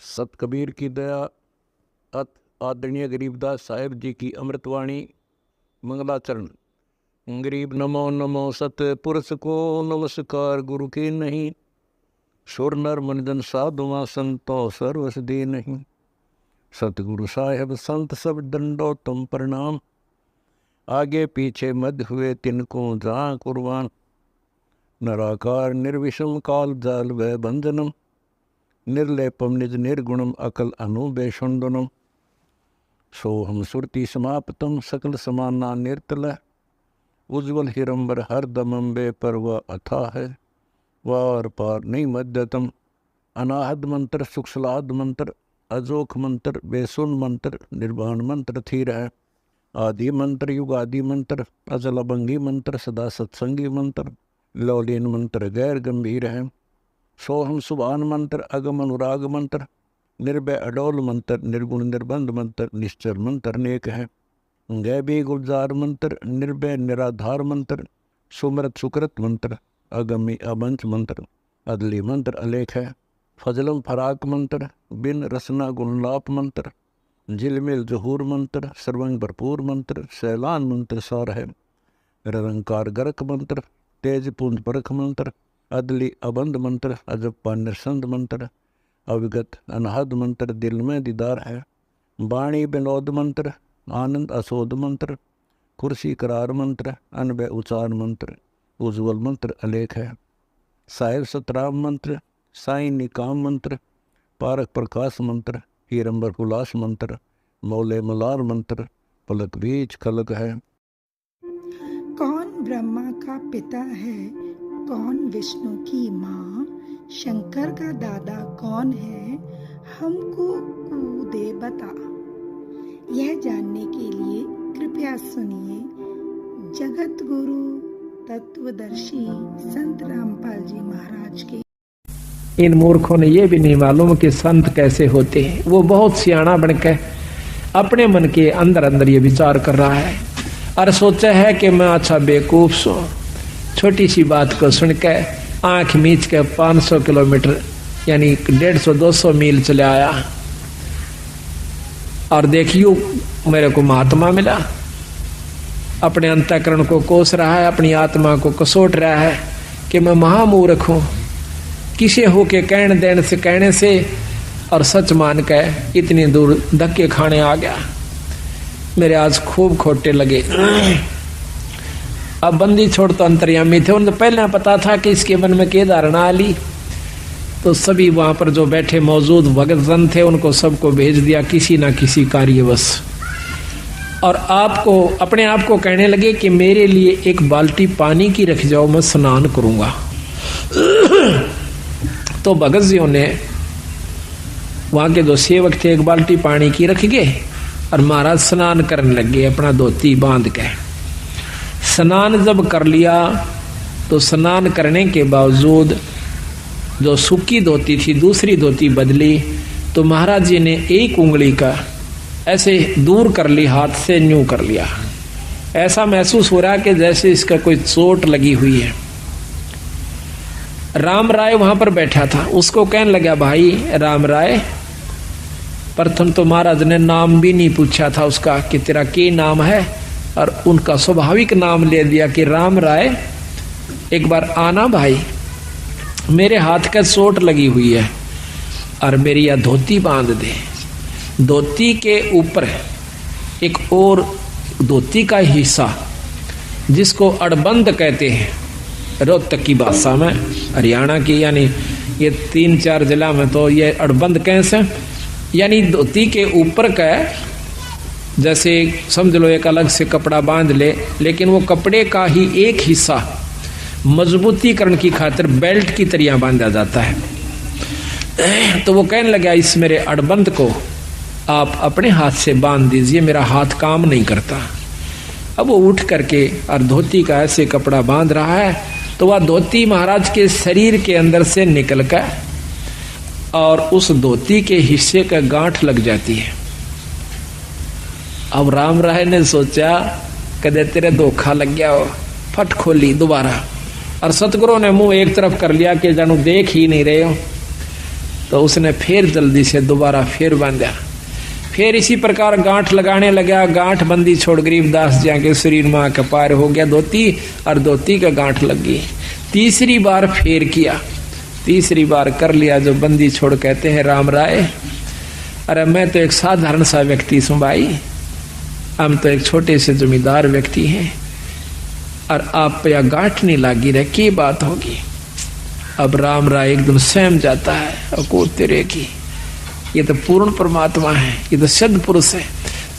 सत कबीर की दया अत आदरणीय गरीबदास साहेब जी की अमृतवाणी मंगलाचरण। गरीब नमो नमो सत पुरुष को नमस्कार गुरु के नहीं, सुर नर मनजन साधुआ संतो सर्वस दे नहीं। सतगुरु साहेब संत सब दंडो तुम प्रणाम, आगे पीछे मध्य हुए तिनको जहाँ कुर्बान। नराकार निर्विषम काल जाल व बंधनम, निर्लेपम निज निर्गुणम अकल अनुबेषुंडनम। सोहम सुरति समाप्तम सकल समाना निर्तल, उज्ज्वल हिरंबर हर दमम बे पर वह अथा है, वार पार नहीं मध्यतम। अनाहद मंत्र सुखसलाद मंत्र, अजोख मंत्र बेसुन मंत्र, निर्वाण मंत्र थीर है। आदि मंत्र युगादि मंत्र, अजल अभंगी मंत्र, सदा सत्संगी मंत्र, लौलीन मंत्र गैर गंभीर है। सोहम सुभान मंत्र, अगम अनुराग मंत्र, निर्भय अडोल मंत्र, निर्गुण निर्बंध मंत्र, निश्चर मंत्र अनेक है। गैबी गुलजार मंत्र, निर्भय निराधार मंत्र, सुमरत सुकृत मंत्र, अगमी अबंच मंत्र, अदली मंत्र अलेख है। फजलम फराक मंत्र, बिन रसना गुणलाप मंत्र, झिलमिल जहूर मंत्र, सर्वंग भरपूर मंत्र, सैलान मंत्र सार है। निरंकार गरक मंत्र, तेज पुंज परख मंत्र, अदली अबंध मंत्र, अजप्पा निरसंद मंत्र, अविगत अनहद मंत्र, दिल में दीदार है। वाणी विनोद मंत्र, आनंद असोद मंत्र, कुर्सी करार मंत्र, अनबय उचार मंत्र, उज्ज्वल मंत्र अलेख है। साहिब सतराम मंत्र, साई निकाम मंत्र, पारक प्रकाश मंत्र, हीरंबर हुलास मंत्र, मौले मलार मंत्र, पलक बीज खलक है। कौन ब्रह्मा का पिता है, कौन विष्णु की माँ, शंकर का दादा कौन है, हमको दे बता। यह जानने के लिए कृपया सुनिए जगत गुरु तत्वदर्शी संत रामपाल जी महाराज के। इन मूर्खों ने ये भी नहीं मालूम कि संत कैसे होते हैं। वो बहुत सियाना बनकर अपने मन के अंदर अंदर ये विचार कर रहा है और सोचा है कि मैं अच्छा बेवकूफ सो, छोटी सी बात को सुनकर आंख मीच के 500 किलोमीटर यानी 150-200 मील चले आया और देखियो मेरे को महात्मा मिला। अपने अंतःकरण को कोस रहा है, अपनी आत्मा को कसोट रहा है कि मैं महामूर्ख हूं। किसे होके कहने से और सच मान के इतनी दूर धक्के खाने आ गया। मेरे आज खूब खोटे लगे। अब बंदी छोड़ तो अंतर्यामी थे, उन्हें पहले पता था कि इसके मन में क्या धारणा आली, तो सभी वहां पर जो बैठे मौजूद भगत जन थे उनको सबको भेज दिया किसी ना किसी कार्यवश। और आपको अपने आप को कहने लगे कि मेरे लिए एक बाल्टी पानी की रख जाओ, मैं स्नान करूंगा। तो भगत जियों ने वहां के जो सेवक थे एक बाल्टी पानी की रख गए और महाराज स्नान करने लगे अपना धोती बांध के। स्नान जब कर लिया तो स्नान करने के बावजूद जो सूखी धोती थी दूसरी धोती बदली, तो महाराज जी ने एक उंगली का ऐसे दूर कर ली, हाथ से न्यू कर लिया। ऐसा महसूस हो रहा कि जैसे इसका कोई चोट लगी हुई है। राम राय वहां पर बैठा था, उसको कहने लगा भाई राम राय। प्रथम तो महाराज ने नाम भी नहीं पूछा था उसका कि तेरा क्या नाम है, और उनका स्वाभाविक नाम ले दिया कि राम राय एक बार आना भाई, मेरे हाथ का चोट लगी हुई है और मेरी यह धोती बांध दे। धोती के ऊपर एक और धोती का हिस्सा जिसको अड़बंद कहते हैं रोहतक की भाषा में, हरियाणा की यानी ये 3-4 जिला में तो ये अड़बंद कैसे, यानी धोती के ऊपर का जैसे समझ लो एक अलग से कपड़ा बांध ले, लेकिन वो कपड़े का ही एक हिस्सा मजबूतीकरण की खातिर बेल्ट की तरह बांधा जाता है। तो वो कहने लगा इस मेरे अड़बंद को आप अपने हाथ से बांध दीजिए, मेरा हाथ काम नहीं करता। अब वो उठ करके और धोती का ऐसे कपड़ा बांध रहा है तो वह धोती महाराज के शरीर के अंदर से निकल कर और उस धोती के हिस्से का गांठ लग जाती है। अब राम राय ने सोचा कदे तेरे धोखा लग गया हो, फट खोली दोबारा और सतगुरु ने मुंह एक तरफ कर लिया कि जानू देख ही नहीं रहे हो। तो उसने फिर जल्दी से दोबारा फिर बांधा। फिर इसी प्रकार गांठ लगाने लगा। गांठ बंदी छोड़ गरीबदास जी के शरीर में आके पार हो गया धोती, और धोती का गांठ लग गई। तीसरी बार फिर किया, तीसरी बार कर लिया जो बंदी छोड़ कहते हैं राम राय, अरे मैं तो एक साधारण सा व्यक्ति हूं भाई, हम तो एक छोटे से जमींदार व्यक्ति हैं, और आप पे यह गांठ नहीं लागी रहे, की बात होगी। अब राम राय एकदम सहम जाता है, और को तेरे की, ये तो पूर्ण परमात्मा है, ये तो सिद्ध पुरुष है,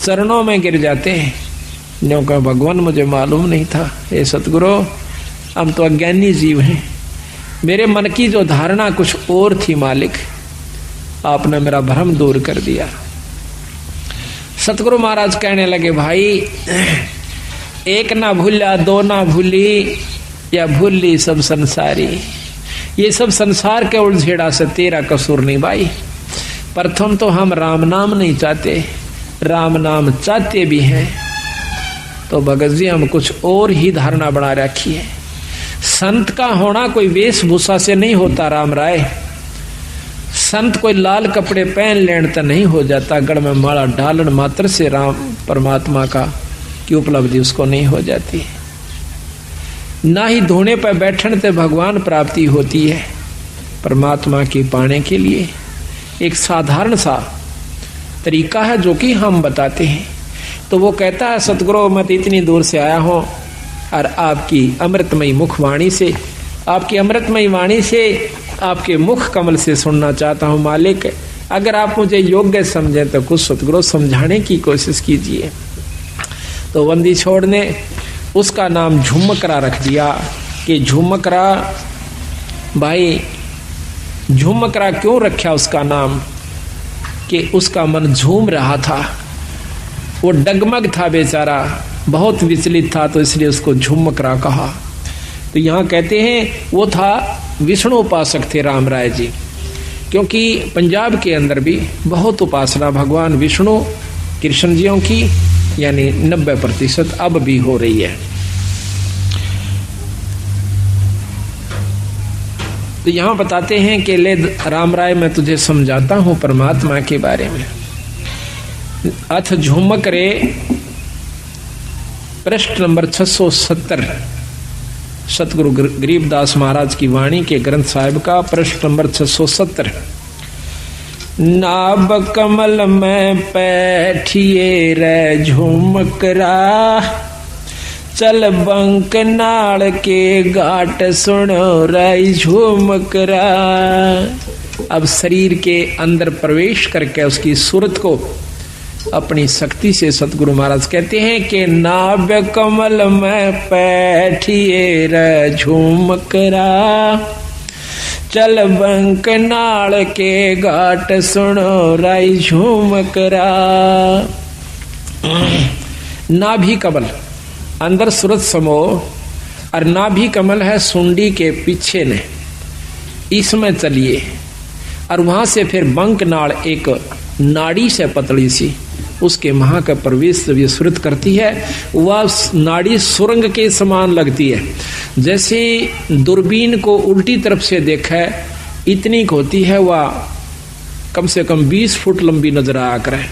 चरणों में गिर जाते हैं। न्यों का भगवान मुझे मालूम नहीं था, ये सतगुरु हम तो अज्ञानी जीव हैं, मेरे मन की जो धारणा कुछ और थी मालिक, आपने मेरा भ्रम दूर कर दिया। सतगुरु महाराज कहने लगे भाई, एक ना भूला दो ना भूली, या भूली सब संसारी। ये सब संसार के उलझेड़ा से तेरा कसूर नहीं भाई। प्रथम तो हम राम नाम नहीं चाहते, राम नाम चाहते भी हैं तो भगत जी हम कुछ और ही धारणा बना रखी है। संत का होना कोई वेशभूषा से नहीं होता राम राय। संत कोई लाल कपड़े पहन लेने तो नहीं हो जाता, गढ़ में माला डालन मात्र से राम परमात्मा का की उपलब्धि उसको नहीं हो जाती। ना ही धोने पर बैठने से भगवान प्राप्ति होती है। परमात्मा की पाने के लिए एक साधारण सा तरीका है जो कि हम बताते हैं। तो वो कहता है सतगुरु मैं तो इतनी दूर से आया हूँ, और आपकी अमृतमयी मुखवाणी से, आपकी अमृतमयी वाणी से, आपके मुख कमल से सुनना चाहता हूँ मालिक। अगर आप मुझे योग्य समझें तो कुछ सतगुरु समझाने की कोशिश कीजिए। तो बंदी छोड़ ने उसका नाम झुमकरा रख दिया कि झुमकरा। भाई झुमकरा क्यों रखा उसका नाम, कि उसका मन झूम रहा था, वो डगमग था बेचारा, बहुत विचलित था, तो इसलिए उसको झुमकरा कहा। तो यहाँ कहते हैं वो था विष्णु उपासक थे राम राय जी, क्योंकि पंजाब के अंदर भी बहुत उपासना भगवान विष्णु कृष्ण जियों की, यानी 90% अब भी हो रही है। तो यहां बताते हैं कि ले राम राय मैं तुझे समझाता हूं परमात्मा के बारे में। अथ झुमक रे पृष्ठ नंबर 670 सतगुरु गरीबदास महाराज की वाणी के ग्रंथ साहिब का पृष्ठ नंबर 670। नाभ कमल में बैठिए रे झुमकरा, चल बंक नाल के घाट सुनो रे झुमकरा। अब शरीर के अंदर प्रवेश करके उसकी सूरत को अपनी शक्ति से सतगुरु महाराज कहते हैं कि नाभ कमल में बैठिए रे झुमकरा, चल बंक नाल के घाट सुनो राई झुमकरा। नाभि कमल अंदर सूरत समो, और नाभि कमल है सुंडी के पीछे ने, इसमें चलिए। और वहां से फिर बंक नाल एक नाड़ी से पतली सी, उसके महा का प्रवेश जब ये सूरत करती है, वह नाड़ी सुरंग के समान लगती है। जैसे दूरबीन को उल्टी तरफ से देखा इतनी होती है, वह कम से कम 20 फुट लंबी नजर आ कर है,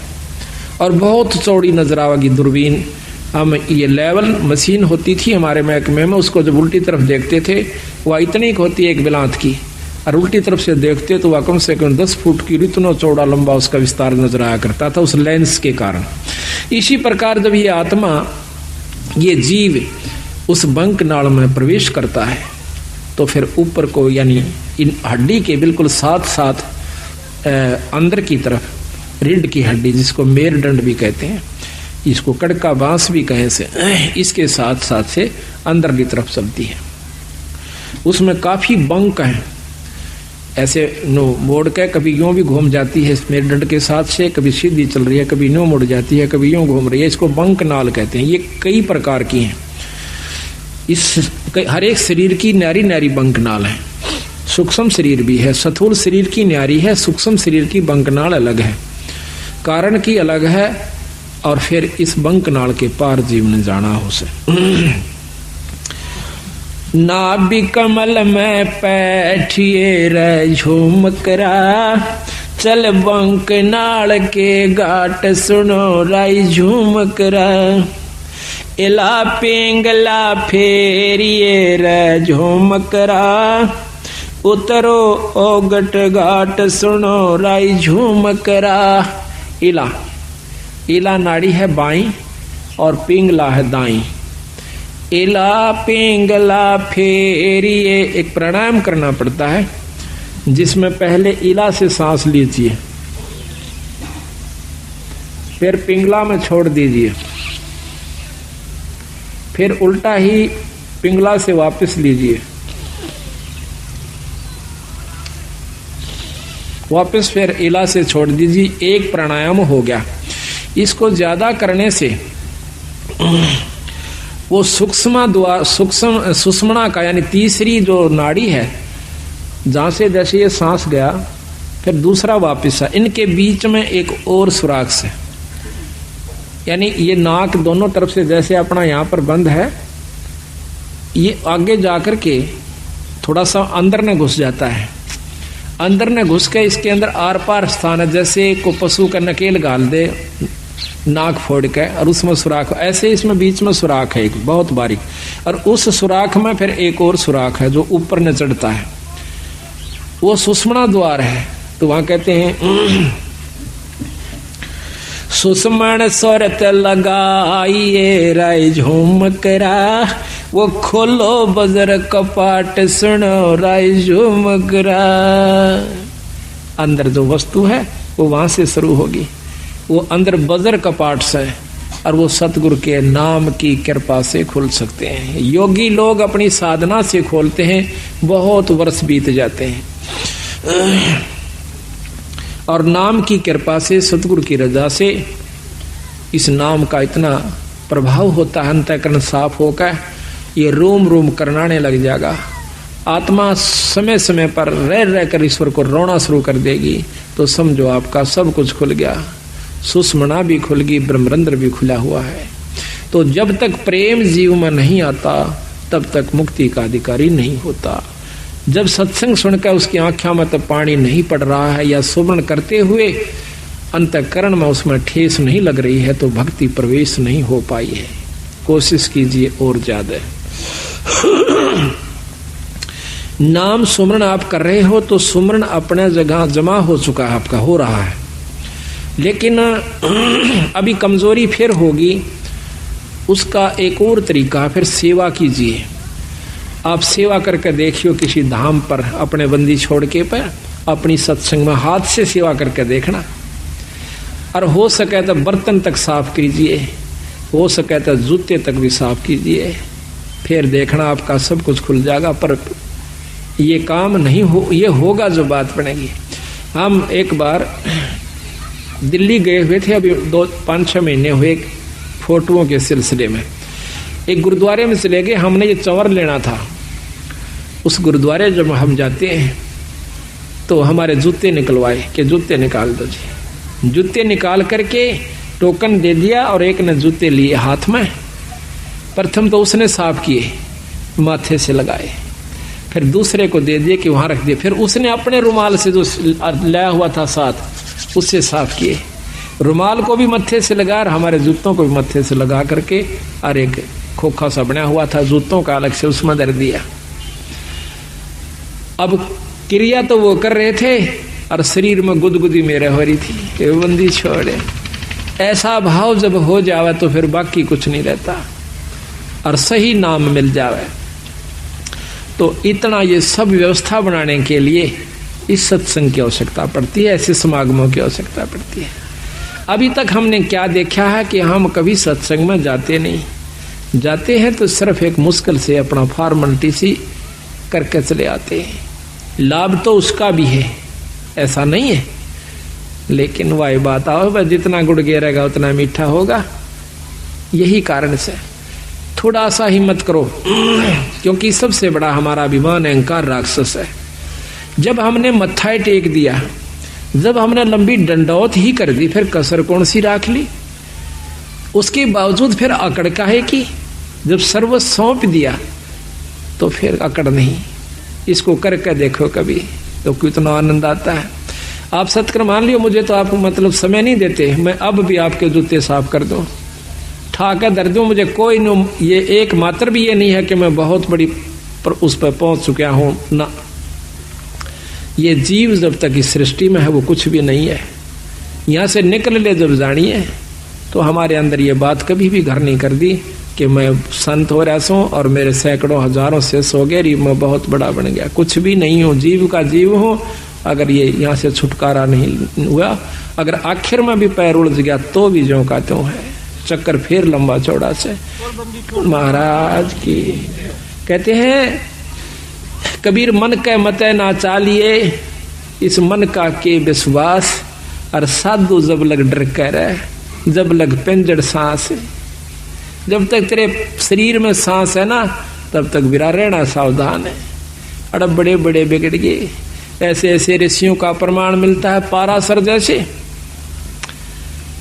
और बहुत चौड़ी नजर आवेगी दूरबीन। हम ये लेवल मशीन होती थी हमारे महकमे में, उसको जब उल्टी तरफ देखते थे वह इतनी होती है एक बिलांत की, और उल्टी तरफ से देखते तो वह कम से कम 10 फुट की इतना चौड़ा लंबा उसका विस्तार नजर आया करता था उस लेंस के कारण। इसी प्रकार जब ये आत्मा, ये जीव उस बंक नाल में प्रवेश करता है, तो फिर ऊपर को, यानी इन हड्डी के बिल्कुल साथ साथ अंदर की तरफ रीढ़ की हड्डी, जिसको मेरुदंड भी कहते हैं, इसको कड़का बांस भी कहें से, इसके साथ साथ से अंदर की तरफ चलती है। उसमें काफी बंक हैं, ऐसे नो मोड़ के कभी यूं भी घूम जाती है मेरुदंड के साथ से, कभी सीधी चल रही है, कभी यूं मुड़ जाती है, कभी यूं घूम रही है, इसको बंक नाल कहते हैं। ये कई प्रकार की हैं, इस हर एक शरीर की न्यारी न्यारी बंक नाल है। सूक्ष्म शरीर भी है, स्थूल शरीर की न्यारी है, सूक्ष्म शरीर की बंक नाल अलग है, कारण की अलग है, और फिर इस बंक नाल के पार जीवन जाना हो से। नाभि कमल में बैठिए रे झूमकरा, चल बंक नाल के घाट सुनो राई झूमकरा। इला पिंगला फेरिए रे झूमकरा, उतरो ओगट घाट सुनो राई झूमकरा। इला, इला नाड़ी है बाई और पिंगला है दाई। इला पिंगला फेरिए, एक प्राणायाम करना पड़ता है जिसमें पहले इला से सांस लीजिए, फिर पिंगला में छोड़ दीजिए, फिर उल्टा ही पिंगला से वापस लीजिए, वापस फिर इला से छोड़ दीजिए। एक प्राणायाम हो गया। इसको ज्यादा करने से वो सुषुम्ना का यानी तीसरी जो नाड़ी है, जहां से जैसे ये सांस गया फिर दूसरा वापस है, इनके बीच में एक और सुराख से, यानी ये नाक दोनों तरफ से जैसे अपना यहाँ पर बंद है, ये आगे जाकर के थोड़ा सा अंदर में घुस जाता है। अंदर में घुस के इसके अंदर आर पार स्थान है, जैसे को पशु का नकेल गाल दे नाक फोड़ के और उसमें सुराख, ऐसे इसमें बीच में सुराख है एक बहुत बारीक, और उस सुराख में फिर एक और सुराख है जो ऊपर न चढ़ता है, वो सुषुम्ना द्वार है। तो वहां कहते हैं सुषुम्न स्वरत लगाइए राय झूमकरा, वो खोलो बजर कपाट सुनो राय झूमकरा। अंदर जो वस्तु है वो वहां से शुरू होगी, वो अंदर बजर कपाट से, और वो सतगुरु के नाम की कृपा से खुल सकते हैं। योगी लोग अपनी साधना से खोलते हैं, बहुत वर्ष बीत जाते हैं, और नाम की कृपा से सतगुरु की रजा से इस नाम का इतना प्रभाव होता है, अंतःकरण साफ होकर ये रोम रोम करनाने लग जाएगा। आत्मा समय समय पर रह रहकर ईश्वर को रोना शुरू कर देगी, तो समझो आपका सब कुछ खुल गया, सुषुम्ना भी खुल गई, ब्रह्मरंध्र भी खुला हुआ है। तो जब तक प्रेम जीव में नहीं आता तब तक मुक्ति का अधिकारी नहीं होता। जब सत्संग सुनकर उसकी आंखों में तब पानी नहीं पड़ रहा है, या सुमरण करते हुए अंतःकरण में उसमें ठेस नहीं लग रही है, तो भक्ति प्रवेश नहीं हो पाई है। कोशिश कीजिए और ज्यादा। नाम सुमरण आप कर रहे हो तो सुमरण अपने जगह जमा हो चुका है, आपका हो रहा है, लेकिन अभी कमजोरी फिर होगी। उसका एक और तरीका, फिर सेवा कीजिए। आप सेवा करके देखियो किसी धाम पर अपने बंदी छोड़ के पर अपनी सत्संग में हाथ से सेवा करके देखना, और हो सके तो बर्तन तक साफ कीजिए, हो सके तो जूते तक भी साफ कीजिए, फिर देखना आपका सब कुछ खुल जाएगा। पर ये काम नहीं हो, ये होगा जो बात बनेगी। हम एक बार दिल्ली गए हुए थे, अभी 5-6 महीने हुए, फोटोओं के सिलसिले में एक गुरुद्वारे में चले गए। हमने ये चंवर लेना था। उस गुरुद्वारे जब हम जाते हैं तो हमारे जूते निकलवाए कि जूते निकाल दो जी। जूते निकाल करके टोकन दे दिया, और एक ने जूते लिए हाथ में। प्रथम तो उसने साफ किए, माथे से लगाए, फिर दूसरे को दे दिए कि वहां रख दिए, फिर उसने अपने रुमाल से जो लाया हुआ था साथ उससे साफ किए। रुमाल को भी मत्थे से लगा और हमारे जूतों को भी मत्थे से लगा करके, और एक खोखा सा बना हुआ था जूतों का अलग से, उसमें धर दिया। अब क्रिया तो वो कर रहे थे और शरीर में गुदगुदी मेरे हो रही थी कि बंदी छोड़े। ऐसा भाव जब हो जावे तो फिर बाकी कुछ नहीं रहता, और सही नाम मिल जावे। तो इतना ये सब व्यवस्था बनाने के लिए इस सत्संग की आवश्यकता पड़ती है, ऐसे समागमों की आवश्यकता पड़ती है। अभी तक हमने क्या देखा है कि हम कभी सत्संग में जाते नहीं, जाते हैं तो सिर्फ एक मुश्किल से अपना फॉर्मेलिटी सी करके चले आते हैं। लाभ तो उसका भी है, ऐसा नहीं है, लेकिन वही बात आओ, जितना गुड़ गिरेगा उतना मीठा होगा। यही कारण से थोड़ा सा हिम्मत करो, क्योंकि सबसे बड़ा हमारा अभिमान अहंकार राक्षस है। जब हमने मत्था टेक दिया, जब हमने लंबी डंडौत ही कर दी, फिर कसर कौन सी राख ली? उसके बावजूद फिर अकड़ काहे की? जब सर्व सौंप दिया तो फिर अकड़ नहीं। इसको करके देखो कभी तो कितना आनंद आता है। आप सत्कर्म मान लियो, मुझे तो आप मतलब समय नहीं देते, मैं अब भी आपके जूते साफ कर दूं, ठाकर धर दूं, मुझे कोई न, ये एक मात्र भी ये नहीं है कि मैं बहुत बड़ी पर उस पर पहुंच चुका हूं ना। ये जीव जब तक इस सृष्टि में है वो कुछ भी नहीं है। यहां से निकल ले जब जानिए तो हमारे अंदर ये बात कभी भी घर नहीं कर दी कि मैं संत हो रहा हूं और मेरे सैकड़ों हजारों से सो गए, मैं बहुत बड़ा बन गया। कुछ भी नहीं हूं, जीव का जीव हूं। अगर ये यहाँ से छुटकारा नहीं हुआ, अगर आखिर में भी पैर उलझ गया तो भी ज्यों का त्यों है, चक्कर फिर लंबा चौड़ा से। महाराज की कहते हैं कबीर, मन के मते ना चालिए, इस मन का के विश्वास, और साधु जब लग डर कर, जब लग पिंजड़ सांस। जब तक तेरे शरीर में सांस है ना तब तक बिरा रहना सावधान है। अरे बड़े बड़े बिगड़ गए, ऐसे ऐसे ऋषियों का प्रमाण मिलता है। पाराशर जैसे,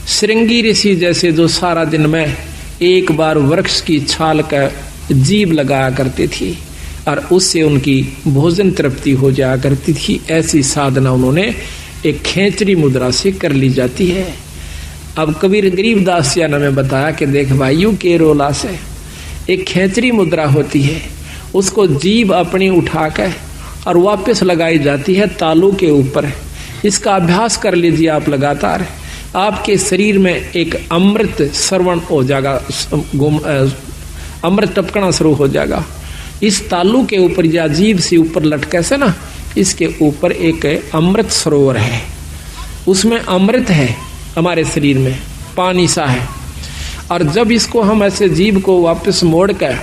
श्रृंगी ऋषि जैसे, जो सारा दिन में एक बार वृक्ष की छाल का जीभ लगाया करती थी और उससे उनकी भोजन तृप्ति हो जाया करती थी। ऐसी साधना उन्होंने एक खेचरी मुद्रा से कर ली जाती है। अब कबीर गरीबदास जी ने बताया कि देख भाइयों, केरोला से एक खेचरी मुद्रा होती है, उसको जीभ अपनी उठा कर और वापस लगाई जाती है तालू के ऊपर। इसका अभ्यास कर लीजिए आप लगातार, आपके शरीर में एक अमृत श्रवण हो जाएगा, अमृत टपकना शुरू हो जाएगा। इस तालू के ऊपर या जीभ से ऊपर लटके से ना, इसके ऊपर एक अमृत सरोवर है, उसमें अमृत है हमारे शरीर में, पानी सा है। और जब इसको हम ऐसे जीभ को वापस मोड़ कर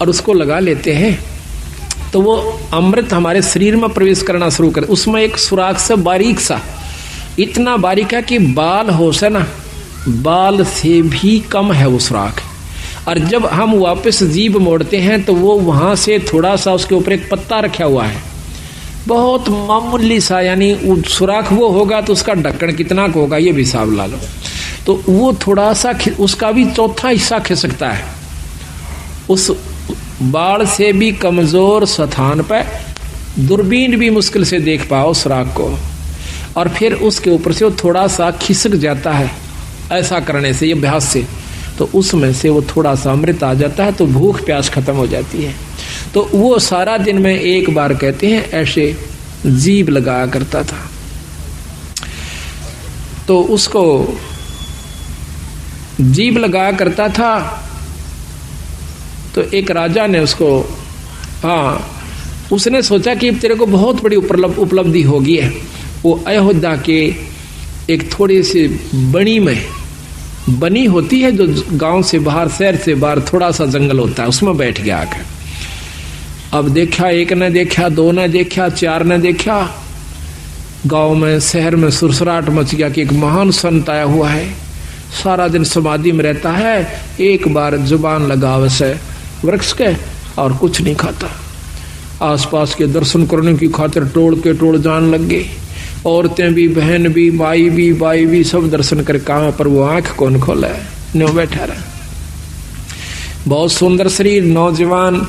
और उसको लगा लेते हैं तो वो अमृत हमारे शरीर में प्रवेश करना शुरू करे। उसमें एक सुराख सा बारीक सा, इतना बारीक है कि बाल हो से ना, बाल से भी कम है वो सुराख। और जब हम वापस जीभ मोड़ते हैं तो वो वहां से थोड़ा सा उसके ऊपर एक पत्ता रखा हुआ है, बहुत मामूली सा, यानी सुराख वो होगा तो उसका ढक्कन कितना का होगा ये भी हिसाब ला लो। तो वो थोड़ा सा उसका भी चौथा हिस्सा खिसकता है उस बाढ़ से भी कमजोर स्थान पर, दूरबीन भी मुश्किल से देख पाओ सुराख को। और फिर उसके ऊपर से वो थोड़ा सा खिसक जाता है, ऐसा करने से, ये अभ्यास से, तो उसमें से वो थोड़ा सा अमृत आ जाता है, तो भूख प्यास खत्म हो जाती है। तो वो सारा दिन में एक बार कहते हैं ऐसे जीभ लगाया करता था। तो उसको जीभ लगाया करता था तो एक राजा ने उसको, उसने सोचा कि तेरे को बहुत बड़ी उपलब्धि होगी है। वो अयोध्या के एक थोड़ी सी बनी में, बनी होती है जो गांव से बाहर, शहर से बाहर थोड़ा सा जंगल होता है, उसमें बैठ गया आकर। अब देखा, एक ने देखा, दो ने देखा, चार ने देखा, गांव में शहर में सुरसराट मच गया कि एक महान संत आया हुआ है, सारा दिन समाधि में रहता है, एक बार जुबान लगावे से वृक्ष के और कुछ नहीं खाता। आसपास के दर्शन करने की खातिर टोल के टोल जान लग गए, औरतें भी, बहन भी, बाई भी सब दर्शन कर काम, पर वो आंख कौन खोला है, न्यों बैठा रहा। बहुत सुंदर शरीर, नौजवान।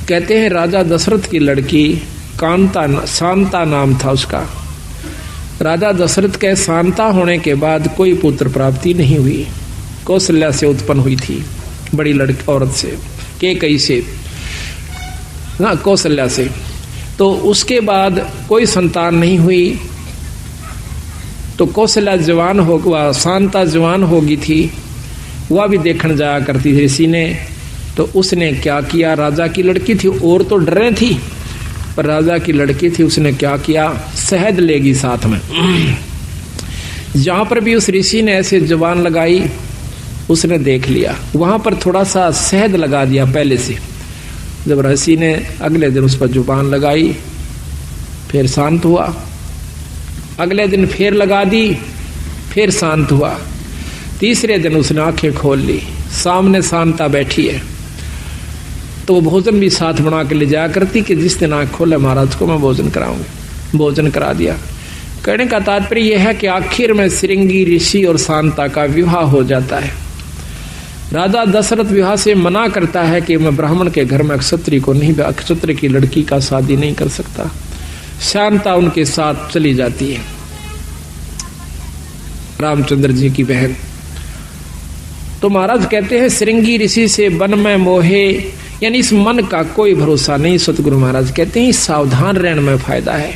कहते हैं राजा दशरथ की लड़की कांता, शांता नाम था उसका। राजा दशरथ के शांता होने के बाद कोई पुत्र प्राप्ति नहीं हुई। कौशल्या से उत्पन्न हुई थी, बड़ी लड़की औरत से, कैकेयी से, ना कौशल्या से। तो उसके बाद कोई संतान नहीं हुई। तो कौशल्या जवान हो, शांता जवान होगी थी, वह भी देखने जाया करती थी ऋषि ने। तो उसने क्या किया, राजा की लड़की थी, और तो डरे थी, पर राजा की लड़की थी, उसने क्या किया, शहद लेगी साथ में। जहां पर भी उस ऋषि ने ऐसे जवान लगाई, उसने देख लिया, वहां पर थोड़ा सा शहद लगा दिया पहले से। जब ऋषि ने अगले दिन उस पर जुबान लगाई, फिर शांत हुआ। अगले दिन फिर लगा दी, फिर शांत हुआ। तीसरे दिन उसने आंखें खोल ली, सामने शांता बैठी है। तो वो भोजन भी साथ बना के ले जाया करती कि जिस दिन आंख खोले महाराज को मैं भोजन कराऊंगी। भोजन करा दिया। कहने का तात्पर्य यह है कि आखिर में श्रृंगी ऋषि और शांता का विवाह हो जाता है। राजा दशरथ विवाह से मना करता है कि मैं ब्राह्मण के घर में क्षत्रिय को नहीं, क्षत्रिय की लड़की का शादी नहीं कर सकता। शांता उनके साथ चली जाती है, रामचंद्र जी की बहन। तो महाराज कहते हैं श्रृंगी ऋषि से वन में मोहे, यानी इस मन का कोई भरोसा नहीं। सतगुरु महाराज कहते हैं सावधान रहने में फायदा है।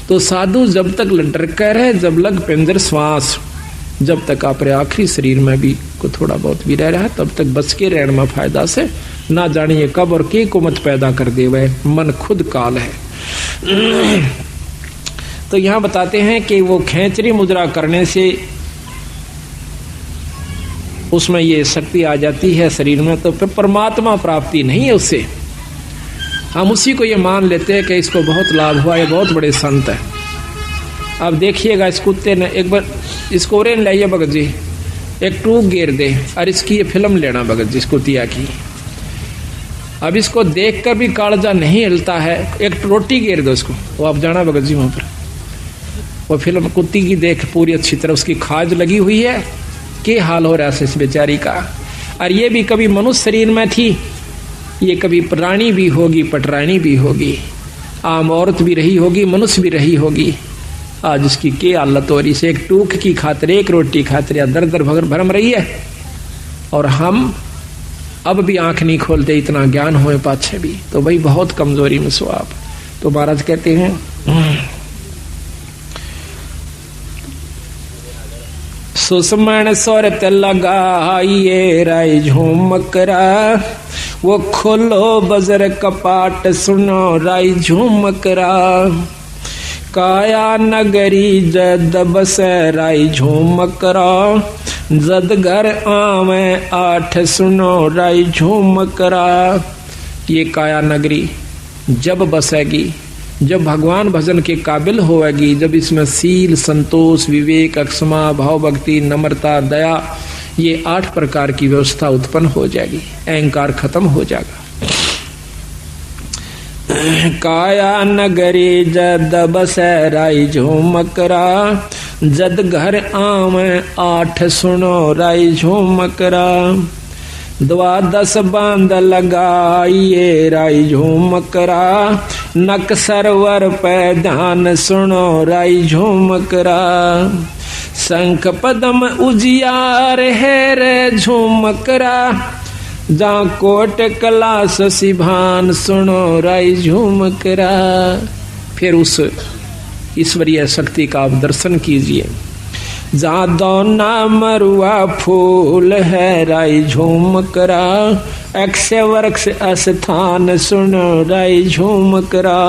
तो साधु जब तक डर कर है, जब लग पिंजर श्वास, जब तक अपने आखिरी शरीर में भी को थोड़ा बहुत भी रह रहा है, तब तक बच के रहने में फायदा से। ना जानिए कब और के को मत पैदा कर दे, वह मन खुद काल है। तो यहां बताते हैं कि वो खेचरी मुद्रा करने से उसमें ये शक्ति आ जाती है शरीर में, तो फिर परमात्मा प्राप्ति नहीं है उससे। हम उसी को ये मान लेते हैं कि इसको बहुत लाभ हुआ, ये बहुत बड़े संत है। अब देखिएगा इस कुत्ते ने एक बार इसको ओरेन लाइए भगत जी, एक टूक घेर दे और इसकी ये फिल्म लेना भगत जी, इस कुतिया की। अब इसको देखकर भी कालजा नहीं हिलता है, एक रोटी घेर दो इसको, वो आप जाना भगत जी वहां पर। वो फिल्म कुत्ती की देख पूरी अच्छी तरह, उसकी खाज लगी हुई है, के हाल हो रहा है इस बेचारी का। और ये भी कभी मनुष्य शरीर में थी, ये कभी प्राणी भी होगी, पटरानी भी होगी, आम औरत भी रही होगी, मनुष्य भी रही होगी। आज इसकी के हालत हो रही से, एक टूक की खातिर, एक रोटी खातिर या दर दर भरम रही है। और हम अब भी आंख नहीं खोलते, इतना ज्ञान होए पाछे भी, तो भाई बहुत कमजोरी में सो आप। तो महाराज कहते हैं सुषमण सोरत लगाइए राय झूमकरा, वो खोलो बजर कपाट सुनो राय झूमकरा। काया नगरी जद बस राय झूमकरा, जद घर आवे आठ सुनो राय झूमकरा। ये काया नगरी जब बसेगी, जब भगवान भजन के काबिल होएगी, जब इसमें सील, संतोष, विवेक, अक्षमा, भाव, भक्ति, नम्रता, दया, ये 8 प्रकार की व्यवस्था उत्पन्न हो जाएगी, अहंकार खत्म हो जाएगा। काया नगरी जद बसै राय झूमकरा, जद घर आवे 8 सुनो राय झूमकरा। 12 बांध लगाइए राय झूमकरा, नक सरवर पे ध्यान सुनो राय झूमकरा। शंख पदम उजियार है रे झूमकरा, जा कोट कलास सिभान सुनो राय झूमकरा। फिर उस ईश्वरीय शक्ति का आप दर्शन कीजिए। जा दोना मरुआ फूल है राय झूमकरा, अक्ष वृक्ष स्थान सुनो राय झूमकरा।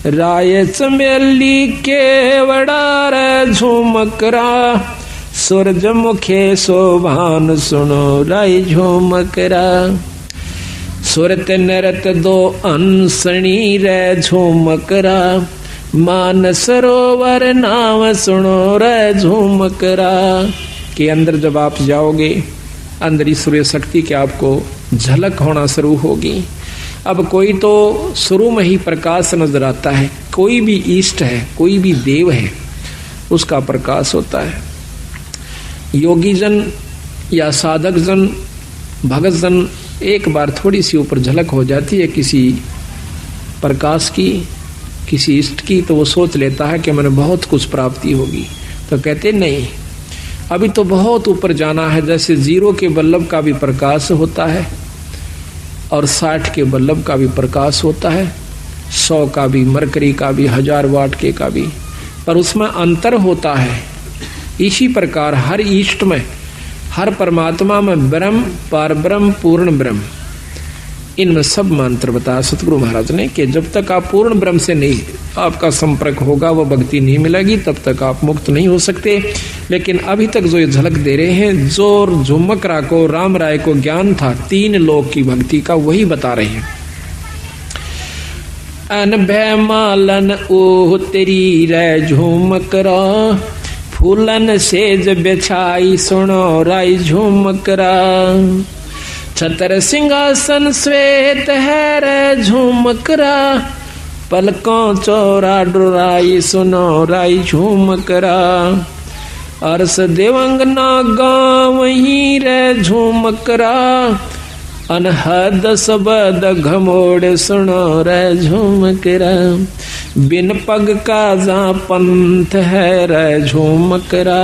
राय चमेली केवड़ा रे झूमकरा, सूरजमुखे शोभान सुनो राय झूमकरा। सुरत नरत दो अंसणी रे झूमकरा, मान सरोवर नाम सुनो रे झूमकरा। के अंदर जब आप जाओगे, अंदर ईश्वरीय शक्ति के आपको झलक होना शुरू होगी। अब कोई तो शुरू में ही प्रकाश नजर आता है, कोई भी इष्ट है, कोई भी देव है, उसका प्रकाश होता है। योगी जन या साधक जन, भगत जन, एक बार थोड़ी सी ऊपर झलक हो जाती है किसी प्रकाश की, किसी इष्ट की, तो वो सोच लेता है कि मैंने बहुत कुछ प्राप्ति होगी। तो कहते नहीं, अभी तो बहुत ऊपर जाना है। जैसे 0 के बल्लभ का भी प्रकाश होता है और 60 के बल्लभ का भी प्रकाश होता है, 100 का भी, मरकरी का भी, 1000 वाट के का भी, पर उसमें अंतर होता है। इसी प्रकार हर इष्ट में, हर परमात्मा में ब्रह्म, पार ब्रह्म, पूर्ण ब्रह्म, इनमें सब मंत्र बताया सतगुरु महाराज ने कि जब तक आप पूर्ण ब्रह्म से नहीं आपका संपर्क होगा, वो भक्ति नहीं मिलेगी, तब तक आप मुक्त नहीं हो सकते। लेकिन अभी तक जो ये झलक दे रहे हैं, जो झुमकरा को, राम राय को ज्ञान था 3 लोक की भक्ति का, वही बता रहे हैं। अनभय मालन ओ तेरी रे झुमकरा, फूलन सेज बिछाई सुनो राय झुमकरा। छतर सिंहासन श्वेत है रे झुमकरा, पलकों चौरा डुराई सुनो राय झुमकरा। अरस देवंगना गाँव ही रे झूमकरा, अनहद सबद घमोड़ सुनो रे झूमकरा। बिन पग का जा पंथ है रे झूमकरा,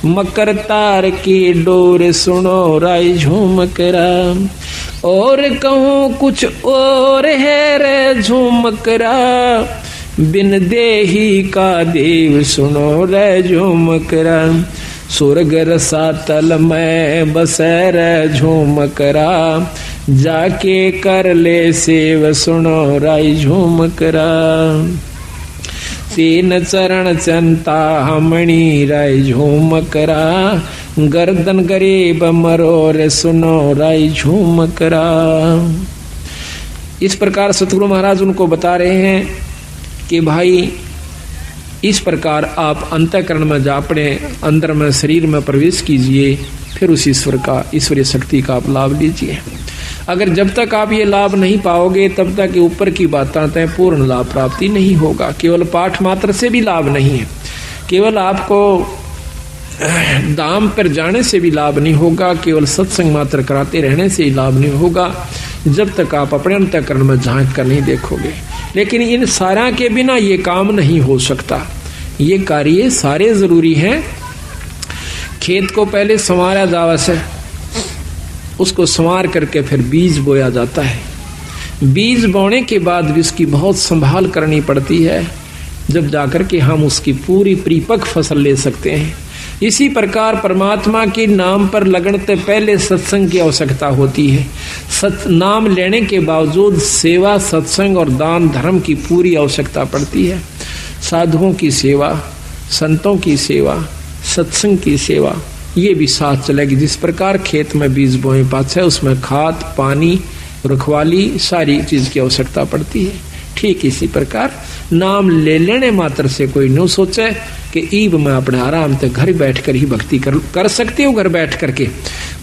मकर तार की डोर सुनो राय झूमकरा। और कहूँ कुछ और है रे झूमकरा, बिन देही का देव सुनो रे झूमकरा। स्वर्ग रसातल में बसे रे झूमकरा, जाके कर ले सेव सुनो राय झूमकरा। तीन चरण चंता हमणी राय झूमकरा, गर्दन गरीब मरोर सुनो राय झूमकरा। इस प्रकार सतगुरु महाराज उनको बता रहे हैं कि भाई इस प्रकार आप अंतःकरण में जा अपने अंदर में शरीर में प्रवेश कीजिए, फिर उस ईश्वर का ईश्वरीय शक्ति का आप लाभ लीजिए। अगर जब तक आप ये लाभ नहीं पाओगे तब तक ऊपर की बातें तय पूर्ण लाभ प्राप्ति नहीं होगा। केवल पाठ मात्र से भी लाभ नहीं है, केवल आपको धाम पर जाने से भी लाभ नहीं होगा, केवल सत्संग मात्र कराते रहने से ही लाभ नहीं होगा जब तक आप अपने अंतःकरण में झांक कर नहीं देखोगे। लेकिन इन सारा के बिना ये काम नहीं हो सकता। ये कार्य सारे जरूरी हैं। खेत को पहले संवारा जावा से, उसको संवार करके फिर बीज बोया जाता है। बीज बोने के बाद भी उसकी बहुत संभाल करनी पड़ती है, जब जाकर के हम उसकी पूरी परिपक्व फसल ले सकते हैं। इसी प्रकार परमात्मा के नाम पर लगने से पहले सत्संग की आवश्यकता होती है। नाम लेने के बावजूद सेवा, सत्संग और दान धर्म की पूरी आवश्यकता पड़ती है। साधुओं की सेवा, संतों की सेवा, सत्संग की सेवा, ये भी साथ चलेगी। जिस प्रकार खेत में बीज बोए पाछे उसमें खाद, पानी, रखवाली सारी चीज की आवश्यकता पड़ती है। ठीक इसी प्रकार नाम ले लेने मात्र से कोई न सोचे कि ईब में अपने आराम से घर बैठकर ही भक्ति कर सकते हो घर बैठ करके।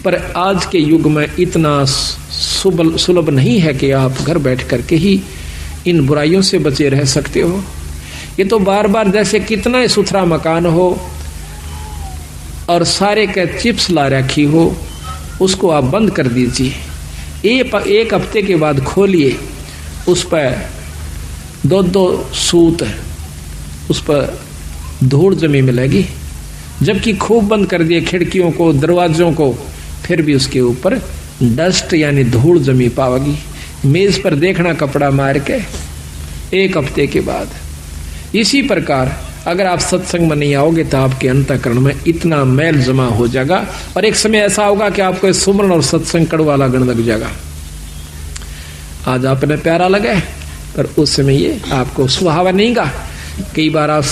पर आज के युग में इतना सुलभ नहीं है कि आप घर बैठ करके ही इन बुराइयों से बचे रह सकते हो। ये तो बार बार जैसे कितना ही सुथरा मकान हो और सारे के चिप्स ला रखी हो, उसको आप बंद कर दीजिए। एक हफ्ते के बाद खोलिए, उस पर दो सूत उस पर धूल जमी मिलेगी। जबकि खूब बंद कर दिए खिड़कियों को, दरवाजों को, फिर भी उसके ऊपर डस्ट यानी धूल जमी पाओगी। मेज पर देखना कपड़ा मार के एक हफ्ते के बाद। इसी प्रकार अगर आप सत्संग में नहीं आओगे तो आपके अंतःकरण में इतना मैल जमा हो जाएगा और एक समय ऐसा होगा कि आपको सुमरन और सत्संग कड़वा लगने लग जाएगा। आज आपने प्यारा लगे पर उस समय ये आपको सुहावा नहीं गा। कई बार आप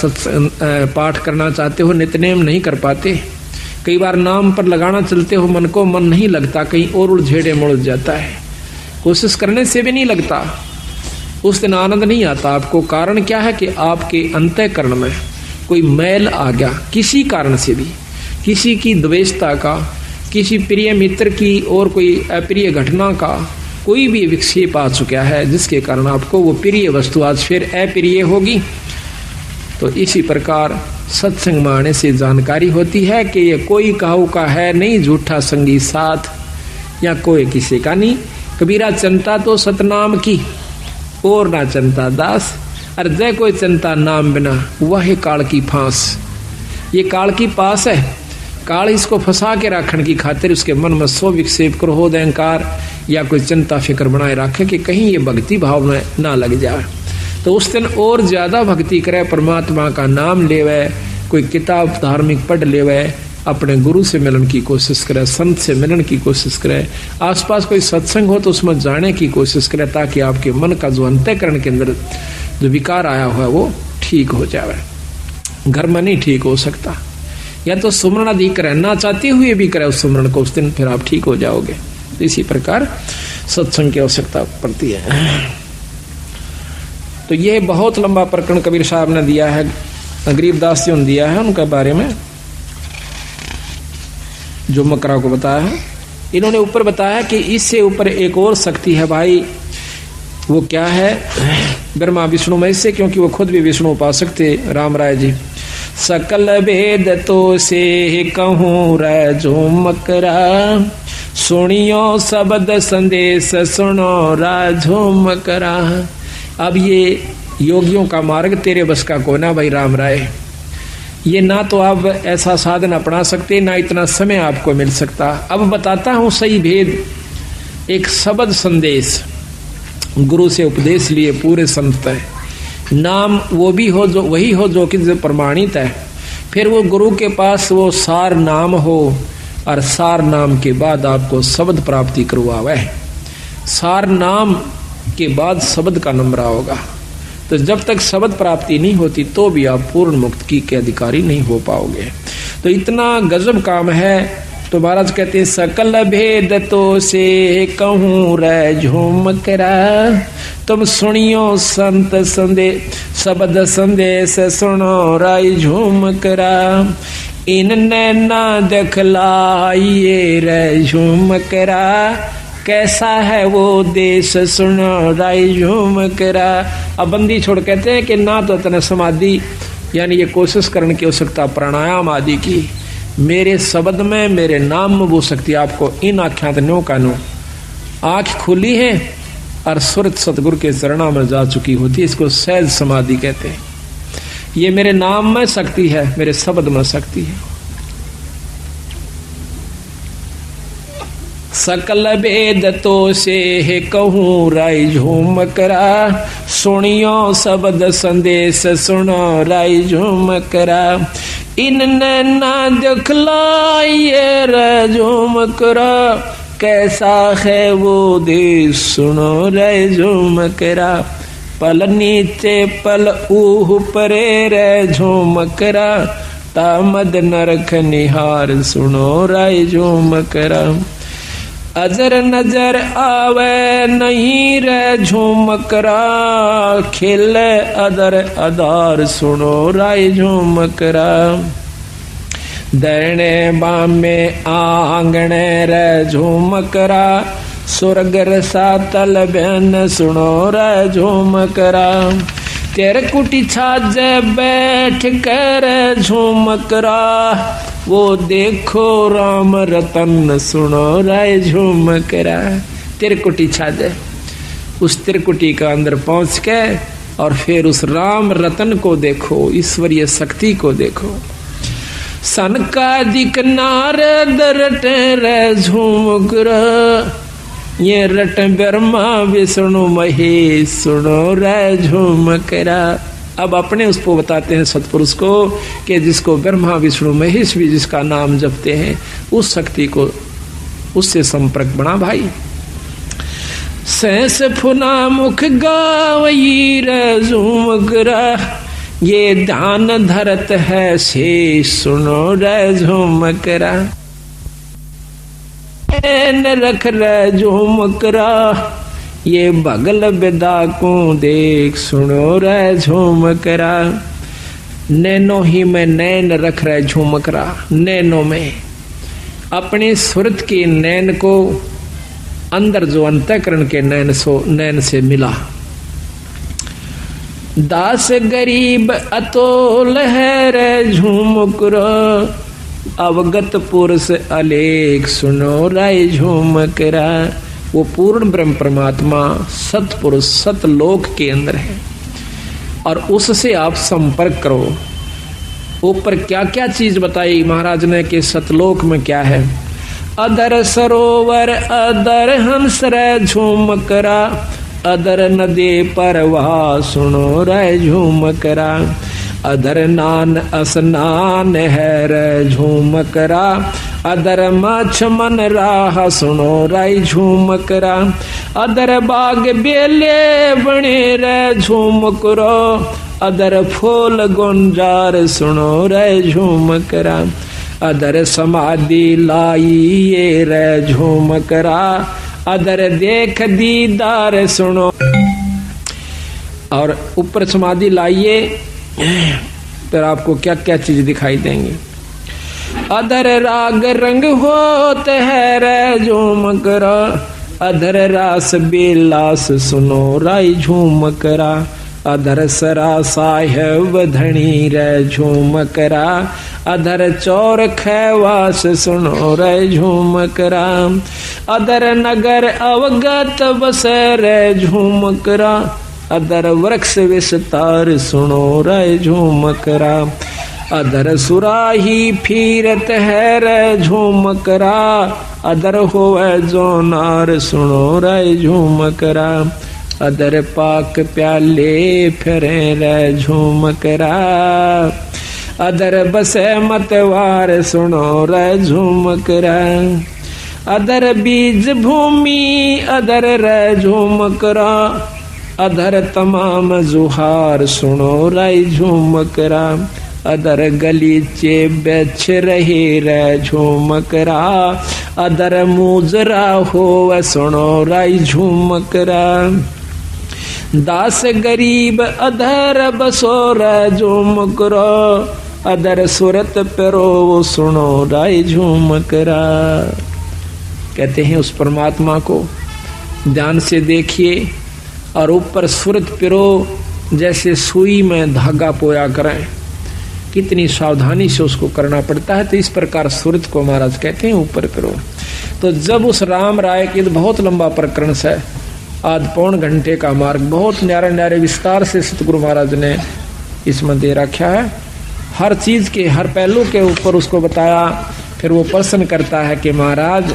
पाठ करना चाहते हो, नित्यनेम नहीं कर पाते। कई बार नाम पर लगाना चलते हो, मन को मन नहीं लगता, कहीं और उलझेड़े मुड़ जाता है। कोशिश करने से भी नहीं लगता, उस दिन आनंद नहीं आता आपको। कारण क्या है कि आपके अंतःकरण में कोई मैल आ गया, किसी कारण से भी, किसी की द्वेषता का, किसी प्रिय मित्र की और कोई अप्रिय घटना का कोई भी विक्षेप आ चुका है, जिसके कारण आपको वो प्रिय वस्तु आज फिर अप्रिय होगी। तो इसी प्रकार सत्संग में आने से जानकारी होती है कि ये कोई काहू का है नहीं, झूठा संगी साथ या कोई किसी का नहीं। कबीरा चंता तो सतनाम की और ना चंता दास, और जय कोई चंता नाम बिना वह काल की फांस। ये काल की पास है, काल इसको फंसा के रखने की खातिर उसके मन में सो विक्षेप क्रोध अहंकार या कोई चिंता फिक्र बनाए रखे कि कहीं ये भक्ति भाव में ना लग जाए। तो उस दिन और ज्यादा भक्ति करे, परमात्मा का नाम लेवे, कोई किताब धार्मिक पढ़ लेवे, अपने गुरु से मिलन की कोशिश करे, संत से मिलन की कोशिश करे, आसपास कोई सत्संग हो तो उसमें जाने की कोशिश करे, ताकि आपके मन का जो अंतःकरण के अंदर जो विकार आया हुआ है वो ठीक हो जाए। घर में नहीं ठीक हो सकता, या तो सुमरण अधिक करे, ना चाहते हुए भी करे उस सुमरण को, उस दिन फिर आप ठीक हो जाओगे। तो इसी प्रकार सत्संग की आवश्यकता पड़ती है। तो ये बहुत लंबा प्रकरण कबीर साहब ने दिया है, गरीबदास जी ने दिया है, उनके बारे में जो मकरा को बताया है। इन्होंने ऊपर बताया कि इससे ऊपर एक और शक्ति है भाई, वो क्या है? ब्रह्मा विष्णु महेश से, क्योंकि वो खुद भी विष्णु उपासक थे राम राय जी। सकल भेद तो से कहूँ रे झूमकरा, सुनियो शब्द संदेश सुनो रा झूमकरा। अब ये योगियों का मार्ग तेरे बस का को ना भाई राम राय, ये ना तो आप ऐसा साधन अपना सकते, ना इतना समय आपको मिल सकता। अब बताता हूं सही भेद। एक शब्द संदेश, गुरु से उपदेश लिए पूरे संत है, नाम वो भी हो जो वही हो जो कि प्रमाणित है, फिर वो गुरु के पास वो सार नाम हो, और सार नाम के बाद आपको शब्द प्राप्ति करवावे। सार नाम के बाद शब्द का नंबरा होगा। तो जब तक शब्द प्राप्ति नहीं होती तो भी आप पूर्ण मुक्ति के अधिकारी नहीं हो पाओगे। तो इतना गजब काम है। तो महाराज कहते हैं सकल भेद तो से कहूँ रे झूमकरा, तुम सुनियो संत संदेश शब्द संदेश सुनो राय झूमकरा, इन नैना दिखलाइए रे झूमकरा, कैसा है वो देश सुनो राय झूमकरा। अब बंदी छोड़ कहते हैं कि ना तो इतना समाधि यानी ये कोशिश करने की आवश्यकता प्राणायाम आदि की, मेरे शब्द में मेरे नाम में वो शक्ति आपको इन आख्यात नो का नो आंख खुली है और सुरत सतगुरु के चरणों में जा चुकी होती है। इसको सहज समाधि कहते हैं। ये मेरे नाम में शक्ति है, मेरे शब्द में शक्ति है। सकल भेद तो से कहूँ राय झूमकरा, सुनियो शब्द संदेश सुनो राय झूमकरा, इन नैना दिखलाइए रे झूमकरा, कैसा है वो देश सुनो रे झूमकरा, पल नीचे पल ऊह परे रे झूमकरा, तामद नरक निहार सुनो राय झूमकरा, अजर नजर आवे नहीं रे झूमकरा, खिले अदर अदार सुनो राय झूमकरा, दरने बामे आंगणे रे झूमकरा, स्वर्ग रसातल बहन सुनो रे झूमकरा, तेरे कुटी छाजे बैठ कर झूमकरा, वो देखो राम रतन सुनो राय झूमकरा। तिरकुटी छाजे, उस तिरकुटी का अंदर पहुंच के और फिर उस राम रतन को देखो, ईश्वरीय शक्ति को देखो। सन का दिक नारद रटे रे झूमकरा, ये रट ब्रह्मा विष्णु महेश सुनो रे झूमकरा। अब अपने उसको बताते हैं सतपुरुष को कि जिसको ब्रह्मा विष्णु महेश भी जिसका नाम जपते हैं, उस शक्ति को उससे संपर्क बना भाई। सहस फुना मुख गावई रे झूमकरा, ये ध्यान धरत है शेष सुनो रे झूमकरा, न रख रे झूमकरा, ये बगल विदा को देख सुनो रे झूमकरा, नैनो ही में नैन रख रहे झूमकरा। नैनो में अपने सुरत के नैन को अंदर जो अंतःकरण के नैन से मिला। दास गरीब अतोल है रे झूमकरा, अवगत पुरुष अलेख सुनो राय झूमकरा। वो पूर्ण ब्रह्म परमात्मा सतपुरुष सतलोक के अंदर है और उससे आप संपर्क करो। ऊपर क्या क्या चीज बताई महाराज ने कि सतलोक में क्या है। अदर सरोवर अदर हंस रे झूमकरा, अदर नदी परवाह सुनो रे झूमकरा, अदर नान स्नान है रे झूमकरा, अदर मछ मन राह सुनो राय झूमकरा, अदर बाग बेले बने रे झूमकरा, अदर फूल गुंजार सुनो रे झूमकरा, अदर समाधि लाइए रे झूमकरा, अदर देख दीदार सुनो। और ऊपर समाधि लाइए फिर आपको क्या क्या चीज दिखाई देंगी। अधर राग रंग होते है रे झूमकरा, अधर रास बेलास सुनो राय झूमकरा, अधर सरा साहेब धनी रे झूमकरा, अधर चौर खैवास सुनो रे झूमकरा, अधर नगर अवगत बस रे झूमकरा, अधर वृक्ष विस्तार सुनो रे झूमकरा, अधर सुराही फिरत है रे झूमकरा, अधर होवे जोनार सुनो रे झूमकरा, अधर पाक प्याले फिरे रे झूमकरा, अधर बसे मतवार सुनो रे झूमकरा, अधर बीज भूमि अधर रे झूमकरा, अधर तमाम जुहार सुनो रे झूमकरा, अदर गलीचे बेच रहे रे झूमकरा, अदर मुजरा हो सुनो रे झूमकरा, दास गरीब अधर बसो रे झूमकरा, अदर सुरत पेरो सुनो रे झूमकरा। कहते हैं उस परमात्मा को ध्यान से देखिए और ऊपर सुरत पेरो, जैसे सुई में धागा पोया करें, कितनी सावधानी से उसको करना पड़ता है। तो इस प्रकार सुरत को महाराज कहते हैं ऊपर पेरो। तो जब उस राम राय की, बहुत लंबा प्रकरण है, आध पौन घंटे का मार्ग, बहुत न्यारे न्यारे विस्तार से सतगुरु महाराज ने इसमें दे रखा है। हर चीज के हर पहलू के ऊपर उसको बताया। फिर वो प्रश्न करता है कि महाराज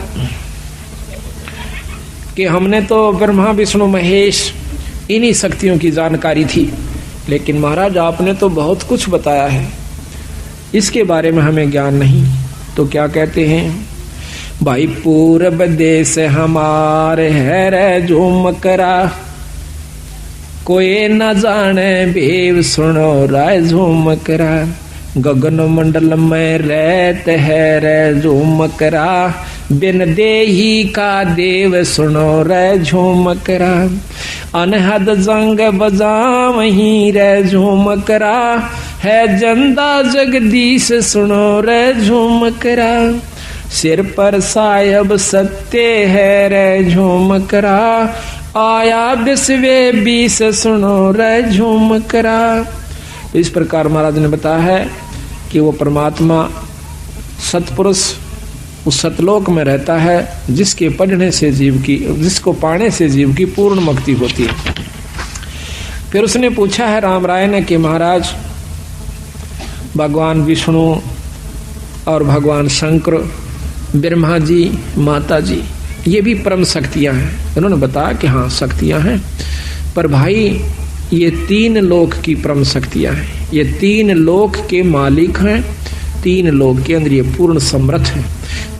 कि हमने तो ब्रह्मा विष्णु महेश इन्हीं शक्तियों की जानकारी थी, लेकिन महाराज आपने तो बहुत कुछ बताया है, इसके बारे में हमें ज्ञान नहीं। तो क्या कहते हैं, भाई पूरब देश हमारे है रे झूमकरा, कोई न जाने भेव सुनो रे झूमकरा, गगन मंडल में रहते है रे झूमकरा, बिन देही का देव सुनो रे झूमकरा, अनहद जंग बजावहीं रे झूमकरा, है जंदा जगदीश सुनो रे झूमकरा, सिर पर सायब सत्य है रे झूमकरा, आया बिस्वे बीस सुनो रे झूमकरा। इस प्रकार महाराज ने बताया है कि वो परमात्मा सतपुरुष उस सतलोक में रहता है, जिसके पढ़ने से जीव की, जिसको पाने से जीव की पूर्ण मुक्ति होती है। फिर उसने पूछा है राम राय ने कि महाराज भगवान विष्णु और भगवान शंकर, ब्रह्मा जी, माता जी, ये भी परम शक्तियां हैं। उन्होंने बताया कि हाँ शक्तियां हैं, पर भाई ये तीन लोक की परम शक्तियां हैं, ये तीन लोक के मालिक हैं, तीन लोक के अंदर ये पूर्ण समर्थ है।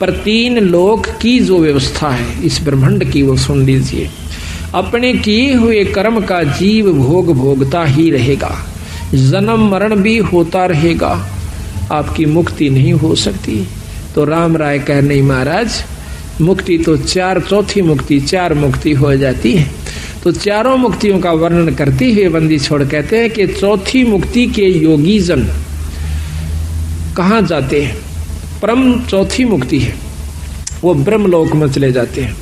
पर तीन लोक की जो व्यवस्था है इस ब्रह्मांड की, वो सुन लीजिए। अपने किए हुए कर्म का जीव भोग भोगता ही रहेगा, जन्म मरण भी होता रहेगा, आपकी मुक्ति नहीं हो सकती। तो राम राय कह नहीं महाराज, मुक्ति तो चार, चौथी मुक्ति, चार मुक्ति हो जाती है। तो चारों मुक्तियों का वर्णन करते हुए बंदी छोड़ कहते हैं कि चौथी मुक्ति के योगी जन कहाँ जाते हैं? परम चौथी मुक्ति है, वो ब्रह्मलोक में चले जाते हैं।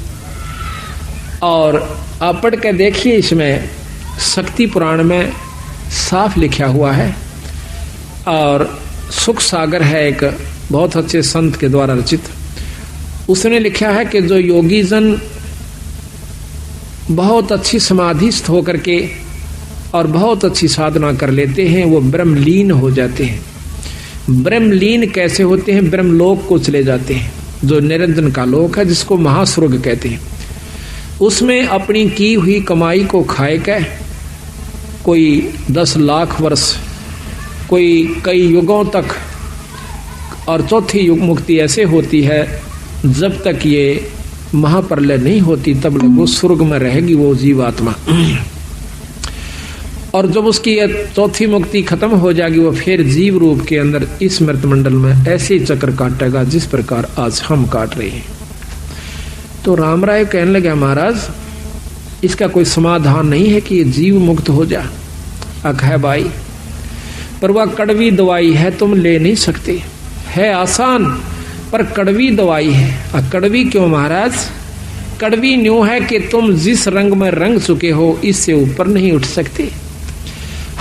और आप पढ़ के देखिए, इसमें शक्ति पुराण में साफ लिखा हुआ है। और सुख सागर है एक बहुत अच्छे संत के द्वारा रचित, उसने लिखा है कि जो योगी जन बहुत अच्छी समाधिस्थ होकर के और बहुत अच्छी साधना कर लेते हैं, वो ब्रह्मलीन हो जाते हैं। ब्रह्मलीन कैसे होते हैं? ब्रह्मलोक को चले जाते हैं, जो निरंजन का लोक है, जिसको महास्वर्ग कहते हैं। उसमें अपनी की हुई कमाई को खाए के कोई 10 लाख वर्ष, कोई कई युगों तक, और चौथी युग मुक्ति ऐसे होती है जब तक ये महाप्रलय नहीं होती, तब तक वो स्वर्ग में रहेगी वो जीवात्मा। और जब उसकी चौथी मुक्ति खत्म हो जाएगी, वो फिर जीव रूप के अंदर इस मृत मंडल में ऐसे चक्र काटेगा जिस प्रकार आज हम काट रहे हैं। तो राम राय कहने लगा महाराज इसका कोई समाधान नहीं है कि ये जीव मुक्त हो जा। अख है भाई, पर वह कड़वी दवाई है, तुम ले नहीं सकते। है आसान पर कड़वी दवाई है। कड़वी क्यों महाराज? कड़वी न्यू है कि तुम जिस रंग में रंग चुके हो इससे ऊपर नहीं उठ सकते।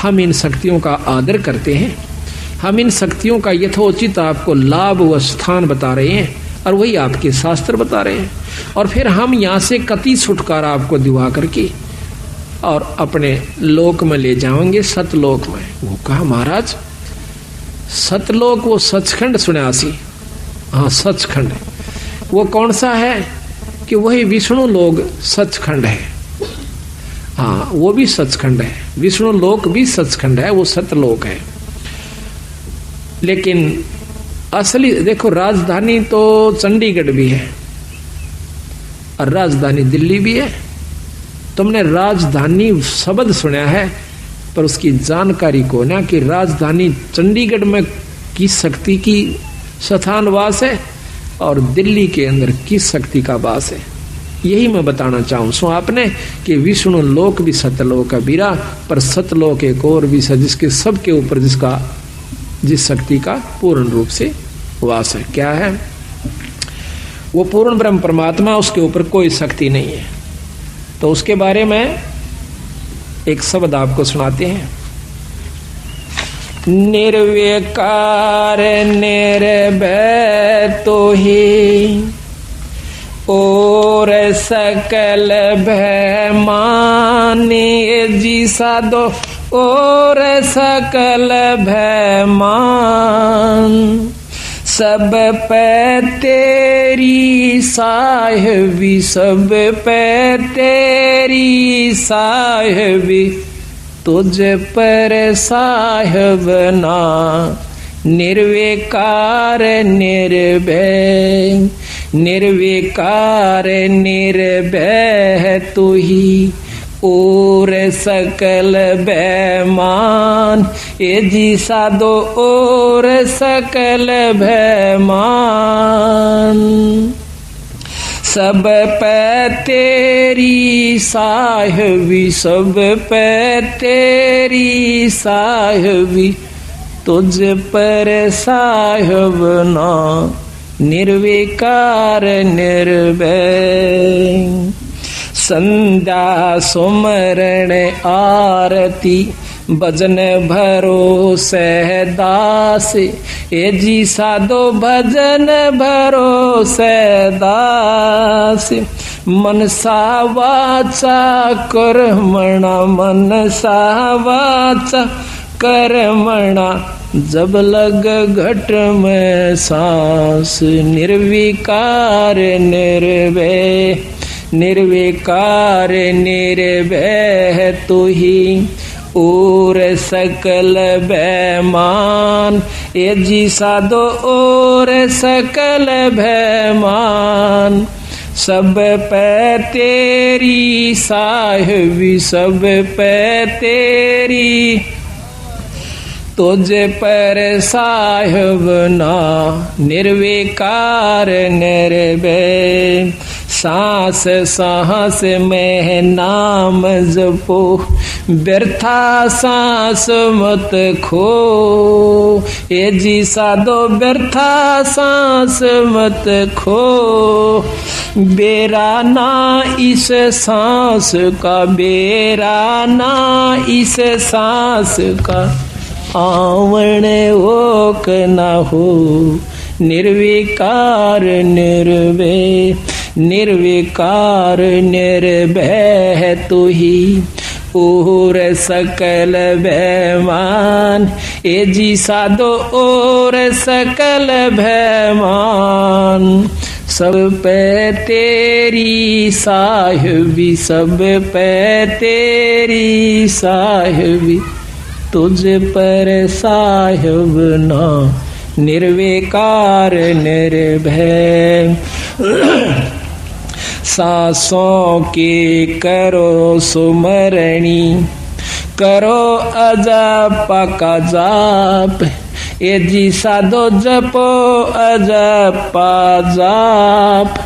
हम इन शक्तियों का आदर करते हैं, हम इन शक्तियों का यथोचित आपको लाभ व स्थान बता रहे हैं और वही आपके शास्त्र बता रहे हैं। और फिर हम यहाँ से कति छुटकारा आपको दिवा करके और अपने लोक में ले जाएंगे, सतलोक में। वो कहा महाराज सतलोक, वो सचखंड सुन्यासी, हाँ सचखंड, वो कौन सा है कि वही विष्णु लोक सचखंड है। हाँ वो भी सचखंड है, विष्णु लोक भी सचखंड है, वो सतलोक है। लेकिन असली देखो राजधानी तो चंडीगढ़ भी है और राजधानी दिल्ली भी है। तुमने राजधानी शब्द सुना है पर उसकी जानकारी को ना कि राजधानी चंडीगढ़ में किस शक्ति की स्थान वास है और दिल्ली के अंदर किस शक्ति का वास है। यही मैं बताना चाहूँ सो आपने कि विष्णु लोक भी सतलोक है बीरा, पर सतलोक एक और भी है जिसके सबके ऊपर जिस शक्ति का पूर्ण रूप से वास है। क्या है वो? पूर्ण ब्रह्म परमात्मा, उसके ऊपर कोई शक्ति नहीं है। तो उसके बारे में एक शब्द आपको सुनाते हैं। निर्विकार निर्भय तो ही और सकल भय माने जी साधो और सकल भय मान सब पे तेरी साहिबी, सब पे तेरी साहिबी, तुझ पर साहिब ना निर्विकार निर्भय, निर्विकार निर्भय तू ही और सकल भयमान, ए जी साधो और सकल भयमान सब पे तेरी साहिबी, सब पे तेरी साहिबी, तुझ पर साहिब ना निर्विकार निर्भय। संध्या सुमरण आरती भजन भरोसे दास, ए जी साधो भजन भरोसे दास। मनसा वाचा कर्मणा, मनसा वाचा कर्मणा, जब लग घट में सांस निर्विकार निर्भय, निर्विकार निर्भय तू ही और सकल भयमान, ए जी साधो और सकल भयमान सब पे तेरी साहिबी, सब पे तेरी, तुझ पर साहिब ना निर्विकार निर्भय। सांस सांस में नाम जपो, व्यर्था सांस मत खो, ए जी साधो व्यर्था सांस मत खो। बेरा ना इस सांस का, बेरा ना इस सांस का, आवण ओक न हो निर्विकार निर्भय, निर्विकार निर्भय तू ही और सकल भयमान, ए जी साधो और सकल भयमान सब पे तेरी साहिबी, सब पे तेरी साहिबी, तुझ पर साहिब ना निर्विकार निर्भय। सांसों की करो सुमरणी, करो अजप का जाप, ए जी साधो जपो अजपा जाप।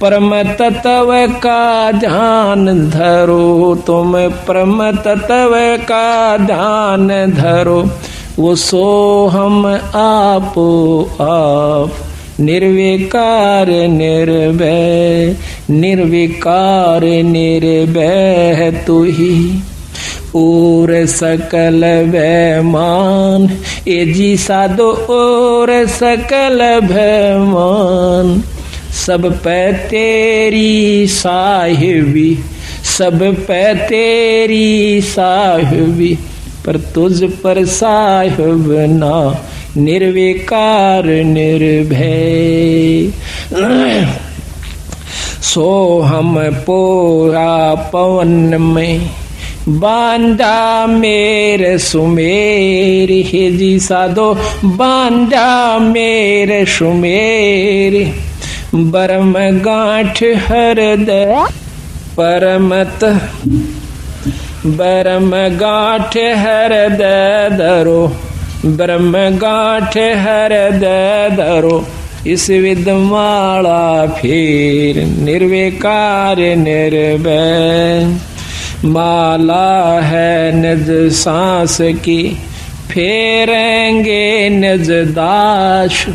परम तत्व का ध्यान धरो, तुम परम तत्व का ध्यान धरो, वो सो हम आपो आप निर्विकार निर्भय, निर्विकार निर्भय तू ही और सकल बेमान, ए जी साधो और सकल बेमान। सब पे तेरी साहिबी, सब पे तेरी साहिबी, पर तुझ पर साहिब ना निर्विकार निर्भय। सो हम पोरा पवन में बांधा मेरे सुमेर, हे जी साधो बांधा मेरे सुमेर। बरम गांठ हृदय परमत, बरम गांठ हृदय धरो, ब्रह्म गांठ हृदय धरो। इस विदमाला फिर निर्विकार निर्भय। माला है निज सांस की, फेरेंगे निज दास,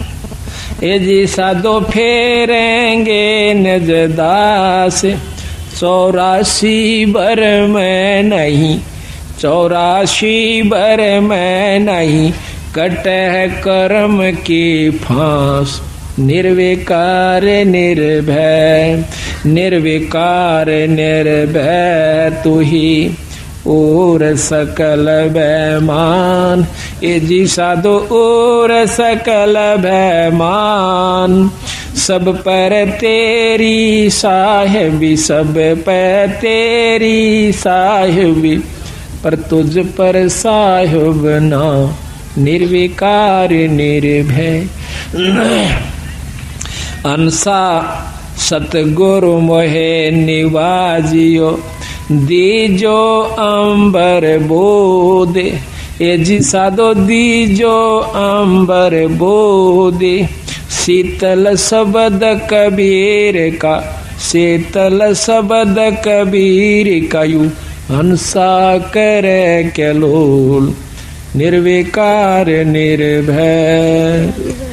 ए जी साधो फेरेंगे निज दास। 84 बर में नहीं, 84 बर में नहीं, कटे कर्म की फांस। निर्विकार निर्भय, निर्विकार निर्भय तू ही और सकल बेमान, ए जी साधो और सकल बेमान। सब पर तेरी साहिबी, सब पर तेरी साहिबी, पर तुझ पर साहिब ना निर्विकार निर्भय। अंसा सतगुरु मोहे निवाजियो, दीजो अंबर बोधे, ए जी साधो दीजो अंबर बोधे। शीतल शब्द कबीर का, शीतल शब्द कबीर का, यू हंसा करे कैलोल निर्विकार निर्भय।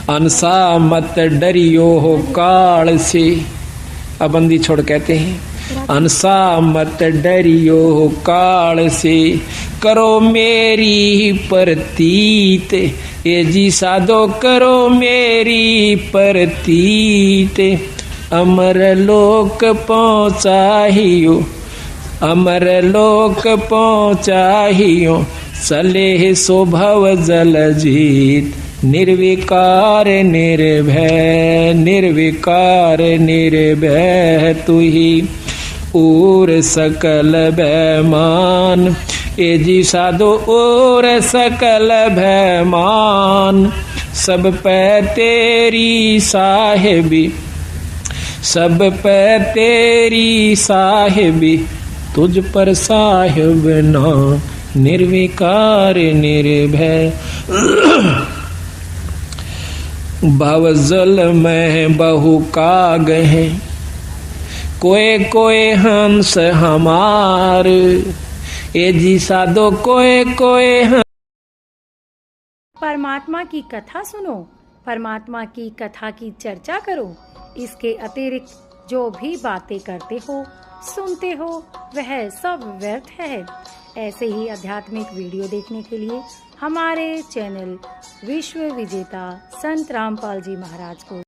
अनसा मत डरियो हो काल से, अबंदी छोड़ कहते हैं, अनसा मत डरियो हो काल से, करो मेरी प्रतीत, ए जी साधो करो मेरी प्रतीत। अमर लोक पहुँचाहियो, अमर लोक पहुँचाहियो, सलेह शोभव जल जीत। निर्विकार निर्भय, निर्विकार निर्भय तू ही और सकल बेमान, ए जी साधो और सकल बेमान। सब पे तेरी साहिबी, सब पे तेरी साहिबी, तुझ पर साहिब ना निर्विकार निर्भय। भवजल में बहु काग है, कोई कोई हंस हमार, ए जी साधो कोई कोई हंस। परमात्मा की कथा सुनो, परमात्मा की कथा की चर्चा करो। इसके अतिरिक्त जो भी बातें करते हो, सुनते हो, वह सब व्यर्थ है। ऐसे ही आध्यात्मिक वीडियो देखने के लिए हमारे चैनल विश्व विजेता संत रामपाल जी महाराज को